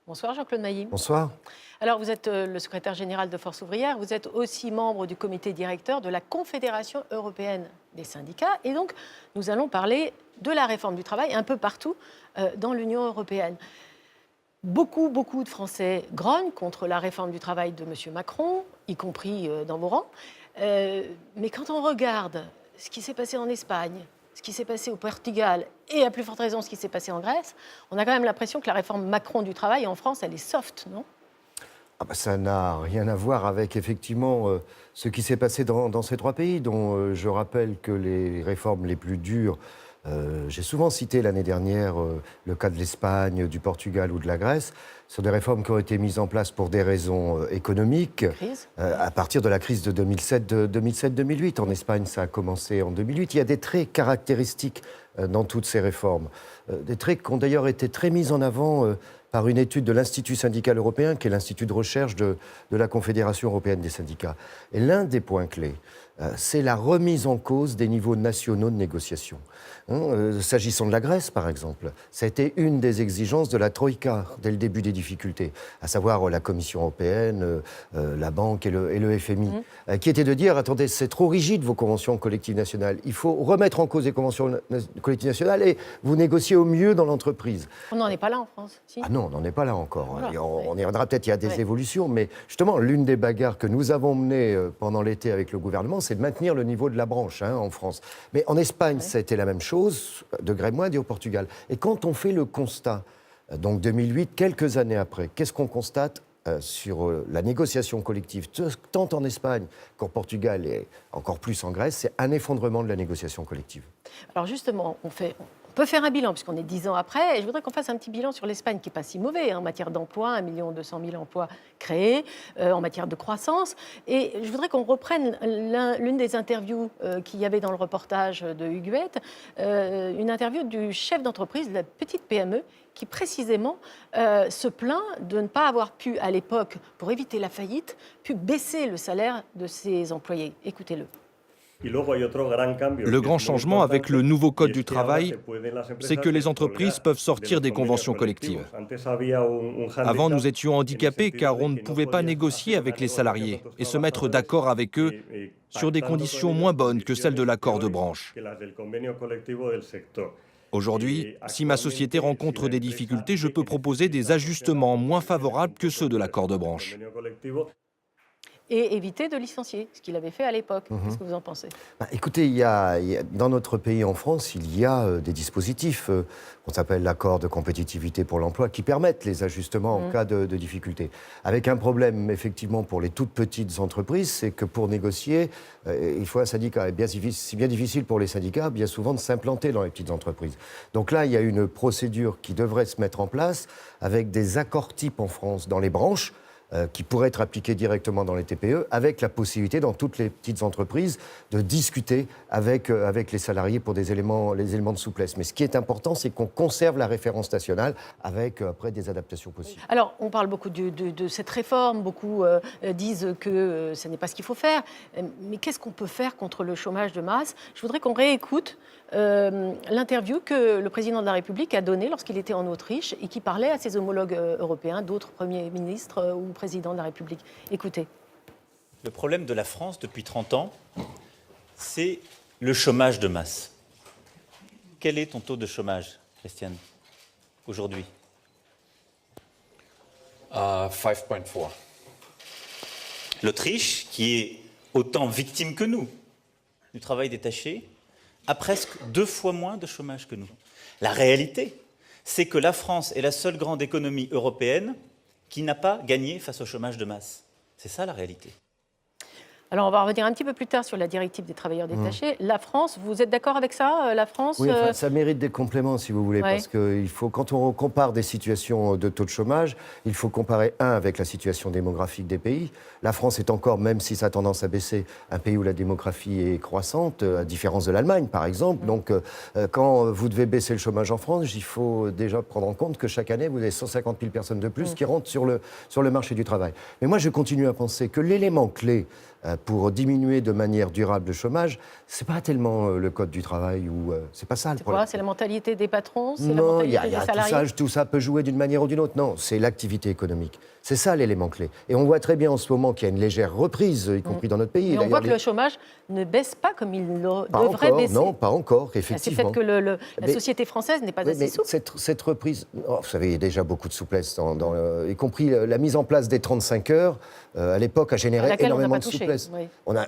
Bonsoir Jean-Claude Mailly. Bonsoir. Alors vous êtes le secrétaire général de Force ouvrière, vous êtes aussi membre du comité directeur de la Confédération européenne des syndicats et donc nous allons parler de la réforme du travail un peu partout dans l'Union européenne. Beaucoup de Français grognent contre la réforme du travail de M. Macron, y compris dans vos rangs. Mais quand on regarde ce qui s'est passé en Espagne, ce qui s'est passé au Portugal et à plus forte raison ce qui s'est passé en Grèce, on a quand même l'impression que la réforme Macron du travail en France, elle est soft, non ? Ça n'a rien à voir avec effectivement ce qui s'est passé dans ces trois pays, dont je rappelle que les réformes les plus dures, j'ai souvent cité l'année dernière le cas de l'Espagne, du Portugal ou de la Grèce, sont des réformes qui ont été mises en place pour des raisons économiques à partir de la crise de 2007-2008. En Espagne, ça a commencé en 2008. Il y a des traits caractéristiques dans toutes ces réformes, des traits qui ont d'ailleurs été très mis en avant par une étude de l'Institut syndical européen, qui est l'institut de recherche de la Confédération européenne des syndicats. Et l'un des points clés, c'est la remise en cause des niveaux nationaux de négociation. S'agissant de la Grèce, par exemple, ça a été une des exigences de la Troïka dès le début des difficultés, à savoir la Commission européenne, la Banque et le FMI, qui était de dire, attendez, c'est trop rigide vos conventions collectives nationales, il faut remettre en cause les conventions collectives nationales et vous négocier au mieux dans l'entreprise. On n'en est pas là en France, si ? Ah non, on n'en est pas là encore. Voilà. On y reviendra peut-être, il y a des évolutions, mais justement, l'une des bagarres que nous avons menées pendant l'été avec le gouvernement, c'est de maintenir le niveau de la branche en France. Mais en Espagne, ça a été la même chose, degré moindre, et au Portugal. Et quand on fait le constat, donc 2008, quelques années après, qu'est-ce qu'on constate sur la négociation collective, tant en Espagne qu'au Portugal et encore plus en Grèce, c'est un effondrement de la négociation collective. Alors justement, on peut faire un bilan, puisqu'on est 10 ans après, et je voudrais qu'on fasse un petit bilan sur l'Espagne, qui n'est pas si mauvais en matière d'emploi, 1 200 000 emplois créés, en matière de croissance. Et je voudrais qu'on reprenne l'une des interviews qu'il y avait dans le reportage de Huguette, une interview du chef d'entreprise de la petite PME, qui précisément se plaint de ne pas avoir pu, à l'époque, pour éviter la faillite, pu baisser le salaire de ses employés. Écoutez-le. Le grand changement avec le nouveau Code du travail, c'est que les entreprises peuvent sortir des conventions collectives. Avant, nous étions handicapés car on ne pouvait pas négocier avec les salariés et se mettre d'accord avec eux sur des conditions moins bonnes que celles de l'accord de branche. Aujourd'hui, si ma société rencontre des difficultés, je peux proposer des ajustements moins favorables que ceux de l'accord de branche. Et éviter de licencier, ce qu'il avait fait à l'époque. Qu'est-ce que vous en pensez ? Écoutez, dans notre pays, en France, il y a des dispositifs qu'on s'appelle l'accord de compétitivité pour l'emploi qui permettent les ajustements en cas de difficulté. Avec un problème, effectivement, pour les toutes petites entreprises, c'est que pour négocier, il faut un syndicat. Et c'est bien difficile pour les syndicats, bien souvent, de s'implanter dans les petites entreprises. Donc là, il y a une procédure qui devrait se mettre en place avec des accords types en France dans les branches, qui pourrait être appliqué directement dans les TPE, avec la possibilité dans toutes les petites entreprises de discuter avec les salariés pour les éléments de souplesse. Mais ce qui est important, c'est qu'on conserve la référence nationale avec après des adaptations possibles. Alors, on parle beaucoup de cette réforme, beaucoup disent que ce n'est pas ce qu'il faut faire, mais qu'est-ce qu'on peut faire contre le chômage de masse ? Je voudrais qu'on réécoute l'interview que le président de la République a donnée lorsqu'il était en Autriche et qui parlait à ses homologues européens, d'autres premiers ministres ou présidents de la République. Écoutez. Le problème de la France depuis 30 ans, c'est le chômage de masse. Quel est ton taux de chômage, Christiane, aujourd'hui ? 5.4. L'Autriche, qui est autant victime que nous du travail détaché, a presque 2 fois moins de chômage que nous. La réalité, c'est que la France est la seule grande économie européenne qui n'a pas gagné face au chômage de masse. C'est ça la réalité. Alors, on va revenir un petit peu plus tard sur la directive des travailleurs détachés. La France, vous êtes d'accord avec ça ? La France Oui, ça mérite des compléments, si vous voulez, parce que quand on compare des situations de taux de chômage, il faut comparer, avec la situation démographique des pays. La France est encore, même si ça a tendance à baisser, un pays où la démographie est croissante, à différence de l'Allemagne, par exemple. Donc, quand vous devez baisser le chômage en France, il faut déjà prendre en compte que chaque année, vous avez 150 000 personnes de plus qui rentrent sur le marché du travail. Mais moi, je continue à penser que l'élément clé pour diminuer de manière durable le chômage, c'est pas tellement le code du travail ou c'est pas ça le problème. C'est la mentalité des patrons, c'est la Non, mentalité des salariés. tout ça peut jouer d'une manière ou d'une autre. Non, c'est l'activité économique. C'est ça l'élément clé. Et on voit très bien en ce moment qu'il y a une légère reprise, y compris dans notre pays. Et on voit que le chômage ne baisse pas comme il devrait baisser. Non, pas encore, C'est effectivement. le fait que la société française n'est pas assez souple. Cette reprise, vous savez, il y a déjà beaucoup de souplesse, y compris la mise en place des 35 heures, à l'époque, a généré énormément de souplesse.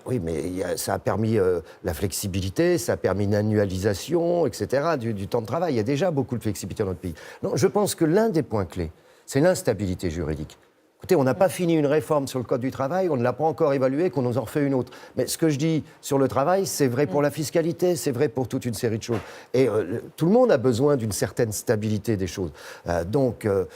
Oui, mais ça a permis la flexibilité, ça a permis une annualisation, etc., du temps de travail. Il y a déjà beaucoup de flexibilité dans notre pays. Non, je pense que l'un des points clés, c'est l'instabilité juridique. Écoutez, on n'a pas fini une réforme sur le Code du travail, on ne l'a pas encore évaluée, qu'on nous en refait une autre. Mais ce que je dis sur le travail, c'est vrai pour la fiscalité, c'est vrai pour toute une série de choses. Et tout le monde a besoin d'une certaine stabilité des choses. Le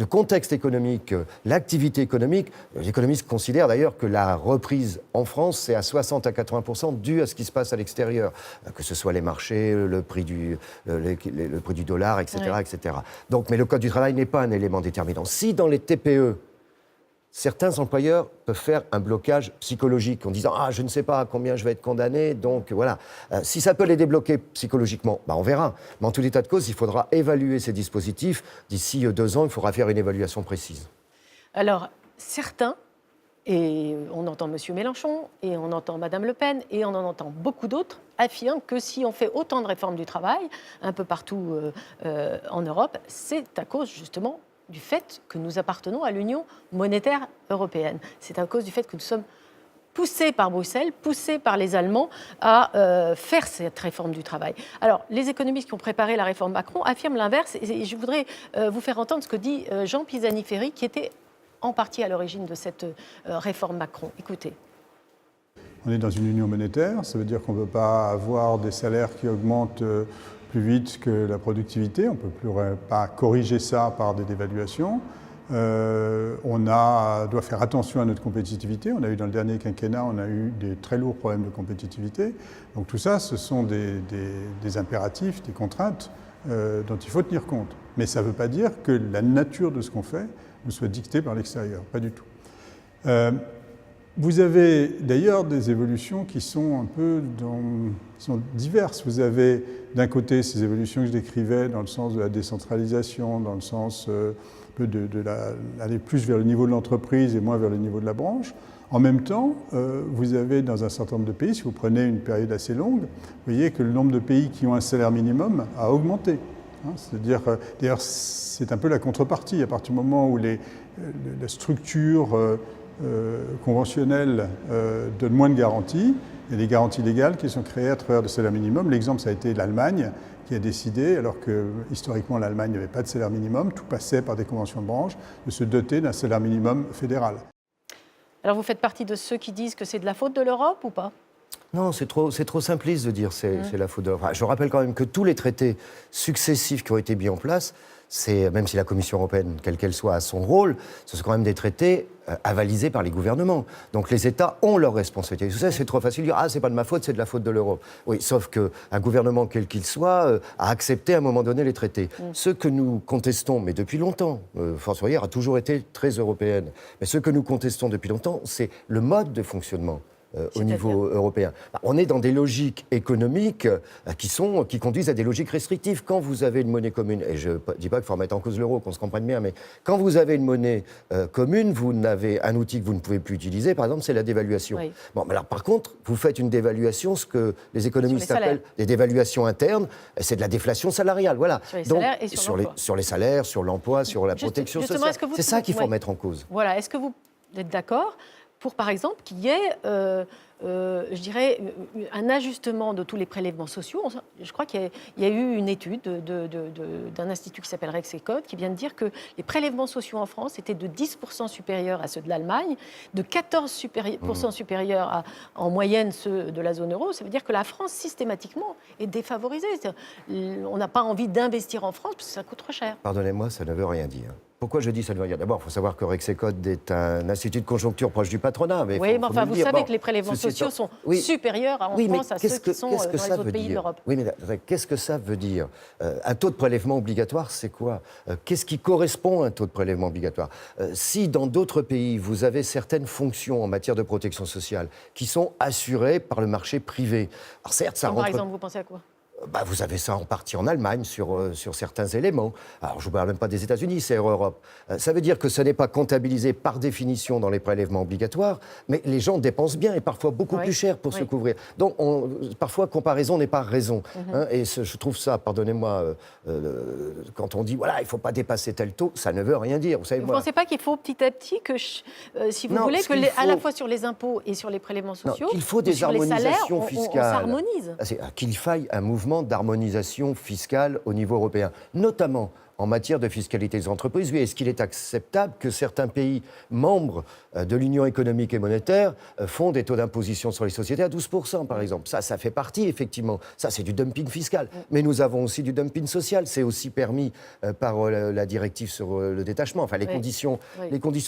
contexte économique, l'activité économique, les économistes considèrent d'ailleurs que la reprise en France, c'est à 60 à 80% dû à ce qui se passe à l'extérieur, que ce soit les marchés, le prix du dollar, etc., etc. Donc, mais le Code du travail n'est pas un élément déterminant. Si dans les TPE, certains employeurs peuvent faire un blocage psychologique en disant « Ah, je ne sais pas à combien je vais être condamné, donc voilà ». Si ça peut les débloquer psychologiquement, on verra. Mais en tout état de cause, il faudra évaluer ces dispositifs. D'ici 2 ans, il faudra faire une évaluation précise. Alors, certains, et on entend M. Mélenchon, et on entend Mme Le Pen, et on en entend beaucoup d'autres, affirment que si on fait autant de réformes du travail, un peu partout en Europe, c'est à cause justement du fait que nous appartenons à l'Union monétaire européenne. C'est à cause du fait que nous sommes poussés par Bruxelles, poussés par les Allemands à faire cette réforme du travail. Alors, les économistes qui ont préparé la réforme Macron affirment l'inverse, et je voudrais vous faire entendre ce que dit Jean Pisani-Ferry, qui était en partie à l'origine de cette réforme Macron. Écoutez. On est dans une union monétaire, ça veut dire qu'on ne peut pas avoir des salaires qui augmentent plus vite que la productivité, on ne peut pas corriger ça par des dévaluations. On doit faire attention à notre compétitivité. On a eu dans le dernier quinquennat, on a eu des très lourds problèmes de compétitivité. Donc tout ça, ce sont des impératifs, des contraintes dont il faut tenir compte. Mais ça ne veut pas dire que la nature de ce qu'on fait nous soit dictée par l'extérieur, pas du tout. Vous avez d'ailleurs des évolutions qui sont un peu sont diverses. Vous avez d'un côté ces évolutions que je décrivais dans le sens de la décentralisation, dans le sens d'aller plus vers le niveau de l'entreprise et moins vers le niveau de la branche. En même temps, vous avez dans un certain nombre de pays, si vous prenez une période assez longue, vous voyez que le nombre de pays qui ont un salaire minimum a augmenté. C'est-à-dire, d'ailleurs, c'est un peu la contrepartie. À partir du moment où la structure conventionnelle donne moins de garanties, il y a des garanties légales qui sont créées à travers le salaire minimum. L'exemple, ça a été l'Allemagne qui a décidé, alors que historiquement l'Allemagne n'avait pas de salaire minimum, tout passait par des conventions de branche, de se doter d'un salaire minimum fédéral. Alors vous faites partie de ceux qui disent que c'est de la faute de l'Europe ou pas ? Non, c'est trop simpliste de dire c'est la faute de l'Europe. Je rappelle quand même que tous les traités successifs qui ont été mis en place, même si la Commission européenne, quelle qu'elle soit, a son rôle, ce sont quand même des traités avalisés par les gouvernements. Donc les États ont leurs responsabilités. Vous savez, c'est trop facile de dire « Ah, c'est pas de ma faute, c'est de la faute de l'Europe ». Oui, sauf qu'un gouvernement, quel qu'il soit, a accepté à un moment donné les traités. Ce que nous contestons, mais depuis longtemps, Fort Sourière a toujours été très européenne, mais ce que nous contestons depuis longtemps, c'est le mode de fonctionnement au niveau européen. On est dans des logiques économiques qui conduisent à des logiques restrictives. Quand vous avez une monnaie commune, et je ne dis pas qu'il faut remettre en cause l'euro, qu'on se comprenne bien, mais quand vous avez une monnaie commune, vous n'avez un outil que vous ne pouvez plus utiliser, par exemple, c'est la dévaluation. Oui. Bon, alors, par contre, vous faites une dévaluation, ce que les économistes appellent des dévaluations internes, c'est de la déflation salariale. Voilà. Sur les salaires et sur les salaires, sur l'emploi, sur la protection sociale. C'est ça qu'il faut remettre en cause. Voilà. Est-ce que vous êtes d'accord pour, par exemple, qu'il y ait, je dirais, un ajustement de tous les prélèvements sociaux? Je crois qu'il y a eu une étude d'un institut qui s'appelle Rexecode qui vient de dire que les prélèvements sociaux en France étaient de 10% supérieurs à ceux de l'Allemagne, de 14% supérieurs en moyenne ceux de la zone euro. Ça veut dire que la France, systématiquement, est défavorisée. On n'a pas envie d'investir en France parce que ça coûte trop cher. Pardonnez-moi, ça ne veut rien dire. Pourquoi je dis ça ne veut rien dire? D'abord, il faut savoir que Rexecode est un institut de conjoncture proche du patronat. Mais oui, mais enfin, vous savez bon, que les prélèvements sociaux sont oui, supérieurs en oui, France à ceux qui sont dans les autres pays de l'Europe. Oui, mais qu'est-ce que ça veut dire? Un taux de prélèvement obligatoire, c'est quoi? Qu'est-ce qui correspond à un taux de prélèvement obligatoire? Si dans d'autres pays, vous avez certaines fonctions en matière de protection sociale qui sont assurées par le marché privé, alors certes, ça Comme rentre... par exemple, vous pensez à quoi? Vous avez ça en partie en Allemagne sur certains éléments. Alors, je ne vous parle même pas des États-Unis, c'est Europe. Ça veut dire que ce n'est pas comptabilisé par définition dans les prélèvements obligatoires, mais les gens dépensent bien et parfois beaucoup plus cher pour se couvrir. Donc, parfois, comparaison n'est pas raison. Et je trouve ça, pardonnez-moi, quand on dit, voilà, il ne faut pas dépasser tel taux, ça ne veut rien dire. Vous ne pensez pas qu'il faut petit à petit que, si vous voulez, à la fois sur les impôts et sur les prélèvements sociaux, qu'il faut des sur les salaires, harmonisations fiscales. On s'harmonise. Qu'il faille un mouvement d'harmonisation fiscale au niveau européen, notamment en matière de fiscalité des entreprises. Oui, est-ce qu'il est acceptable que certains pays membres de l'Union économique et monétaire font des taux d'imposition sur les sociétés à 12%, par exemple? Ça fait partie, effectivement. Ça, c'est du dumping fiscal. Mais nous avons aussi du dumping social. C'est aussi permis par la directive sur le détachement, enfin, les conditions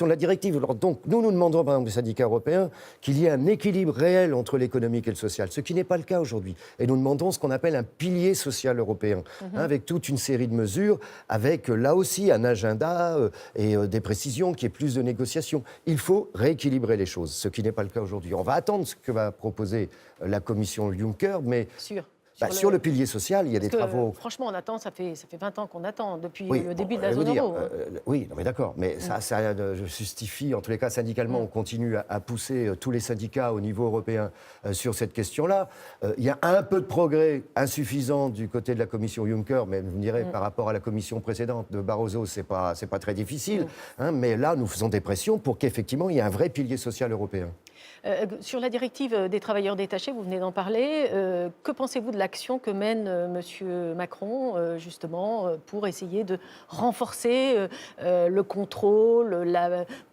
de la directive. Alors, donc, nous demandons, par exemple, des syndicats européens, qu'il y ait un équilibre réel entre l'économique et le social, ce qui n'est pas le cas aujourd'hui. Et nous demandons ce qu'on appelle un pilier social européen, avec toute une série de mesures, avec là aussi un agenda et des précisions, qui est plus de négociations. Il faut rééquilibrer les choses, ce qui n'est pas le cas aujourd'hui. On va attendre ce que va proposer la commission Juncker, mais... Sur le pilier social, il y a des travaux... Franchement, on attend, ça fait 20 ans qu'on attend, depuis le début de la zone euro. Oui, non, mais d'accord, mais ça justifie, en tous les cas, syndicalement, on continue à pousser tous les syndicats au niveau européen sur cette question-là. Il y a un peu de progrès insuffisant du côté de la commission Juncker, mais vous me direz, par rapport à la commission précédente de Barroso, c'est pas très difficile, mais là, nous faisons des pressions pour qu'effectivement, il y ait un vrai pilier social européen. Sur la directive des travailleurs détachés, vous venez d'en parler. Que pensez-vous de l'action que mène M. Macron, justement, pour essayer de renforcer le contrôle,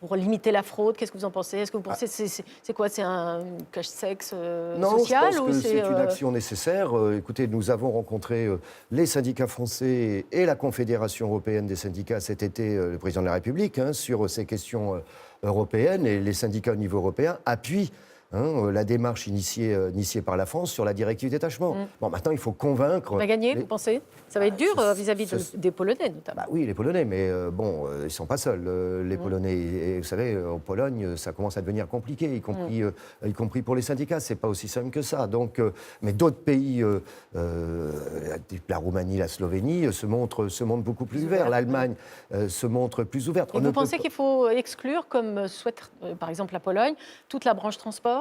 pour limiter la fraude? Qu'est-ce que vous en pensez? Est-ce que vous pensez c'est quoi? C'est un cache-sexe social? Non, je pense que c'est une action nécessaire. Écoutez, nous avons rencontré les syndicats français et la Confédération européenne des syndicats cet été, le président de la République, sur ces questions européenne, et les syndicats au niveau européen appuient la démarche initiée par la France sur la directive détachement. Bon, maintenant, il faut convaincre... On va gagner, vous pensez? Ça va être dur vis-à-vis des Polonais, notamment. Oui, les Polonais, mais ils ne sont pas seuls, les Polonais. Et vous savez, en Pologne, ça commence à devenir compliqué, y compris pour les syndicats. Ce n'est pas aussi simple que ça. Donc, mais d'autres pays, la Roumanie, la Slovénie, se montrent beaucoup plus ouverts. L'Allemagne se montre plus ouverte. Et vous pensez qu'il faut exclure, comme souhaite par exemple la Pologne, toute la branche transport?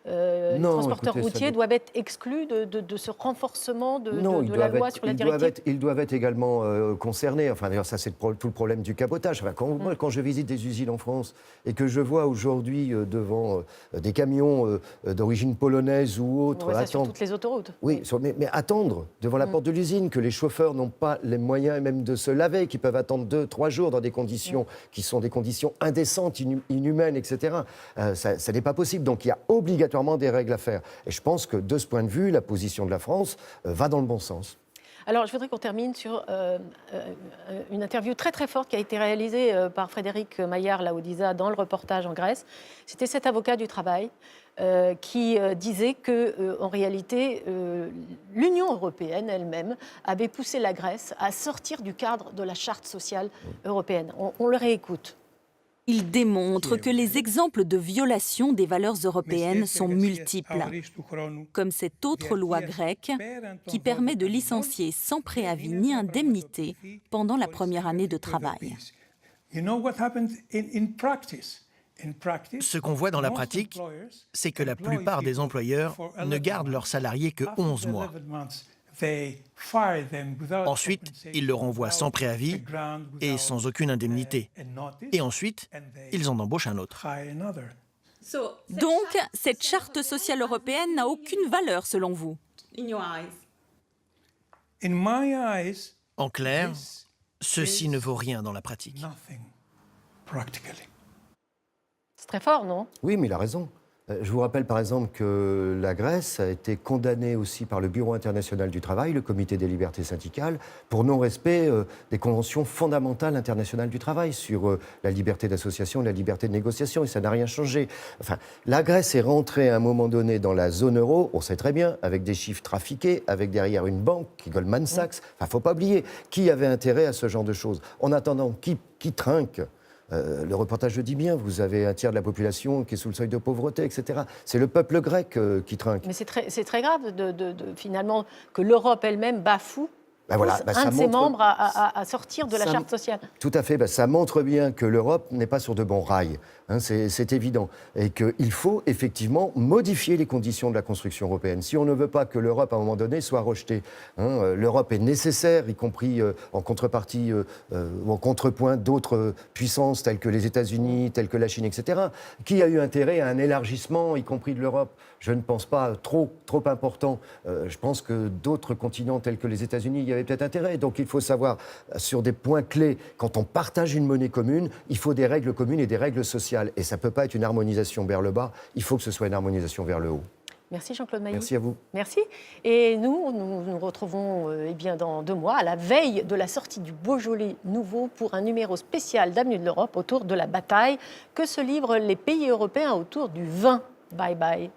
Les transporteurs routiers doivent être exclus de ce renforcement de la loi sur la directive? Ils doivent être également concernés. Enfin, d'ailleurs, ça, c'est tout le problème du cabotage. Enfin, quand je visite des usines en France et que je vois aujourd'hui devant des camions d'origine polonaise ou autre... On voit ça sur toutes les autoroutes. Oui, mais attendre devant la porte de l'usine, que les chauffeurs n'ont pas les moyens même de se laver, qui peuvent attendre 2-3 jours dans des conditions qui sont des conditions indécentes, inhumaines, etc. Ça n'est pas possible. Donc il y a obligatoirement des règles à faire. Et je pense que de ce point de vue, la position de la France va dans le bon sens. Alors, je voudrais qu'on termine sur une interview très très forte qui a été réalisée par Frédéric Maillard-Laodiza dans le reportage en Grèce. C'était cet avocat du travail qui disait qu'en réalité, l'Union européenne elle-même avait poussé la Grèce à sortir du cadre de la charte sociale européenne. On le réécoute. Il démontre que les exemples de violation des valeurs européennes sont multiples, comme cette autre loi grecque qui permet de licencier sans préavis ni indemnité pendant la première année de travail. Ce qu'on voit dans la pratique, c'est que la plupart des employeurs ne gardent leurs salariés que 11 mois. Ensuite, ils le renvoient sans préavis et sans aucune indemnité. Et ensuite, ils en embauchent un autre. Donc, cette charte sociale européenne n'a aucune valeur selon vous? En clair, ceci ne vaut rien dans la pratique. C'est très fort, non? Oui, mais il a raison. Je vous rappelle par exemple que la Grèce a été condamnée aussi par le Bureau international du travail, le Comité des libertés syndicales, pour non-respect des conventions fondamentales internationales du travail sur la liberté d'association et la liberté de négociation, et ça n'a rien changé. Enfin, la Grèce est rentrée à un moment donné dans la zone euro, on sait très bien, avec des chiffres trafiqués, avec derrière une banque, Goldman Sachs. Enfin, il ne faut pas oublier, qui avait intérêt à ce genre de choses? En attendant, qui trinque? Le reportage le dit bien, vous avez un tiers de la population qui est sous le seuil de pauvreté, etc. C'est le peuple grec qui trinque. Mais c'est très grave, finalement, que l'Europe elle-même bafoue un de ses membres à sortir de la charte sociale. Tout à fait, ça montre bien que l'Europe n'est pas sur de bons rails, hein, c'est évident. Et qu'il faut effectivement modifier les conditions de la construction européenne. Si on ne veut pas que l'Europe, à un moment donné, soit rejetée, hein, l'Europe est nécessaire, y compris en contrepartie ou en contrepoint d'autres puissances telles que les États-Unis, telles que la Chine, etc. Qui a eu intérêt à un élargissement, y compris de l'Europe? Je ne pense pas trop important. Je pense que d'autres continents tels que les États-Unis y avaient peut-être intérêt. Donc il faut savoir, sur des points clés, quand on partage une monnaie commune, il faut des règles communes et des règles sociales. Et ça ne peut pas être une harmonisation vers le bas, il faut que ce soit une harmonisation vers le haut. Merci Jean-Claude Mailly. Merci à vous. Merci. Et nous retrouvons dans 2 mois, à la veille de la sortie du Beaujolais nouveau, pour un numéro spécial d'Avenue de l'Europe autour de la bataille que se livrent les pays européens autour du vin. Bye bye.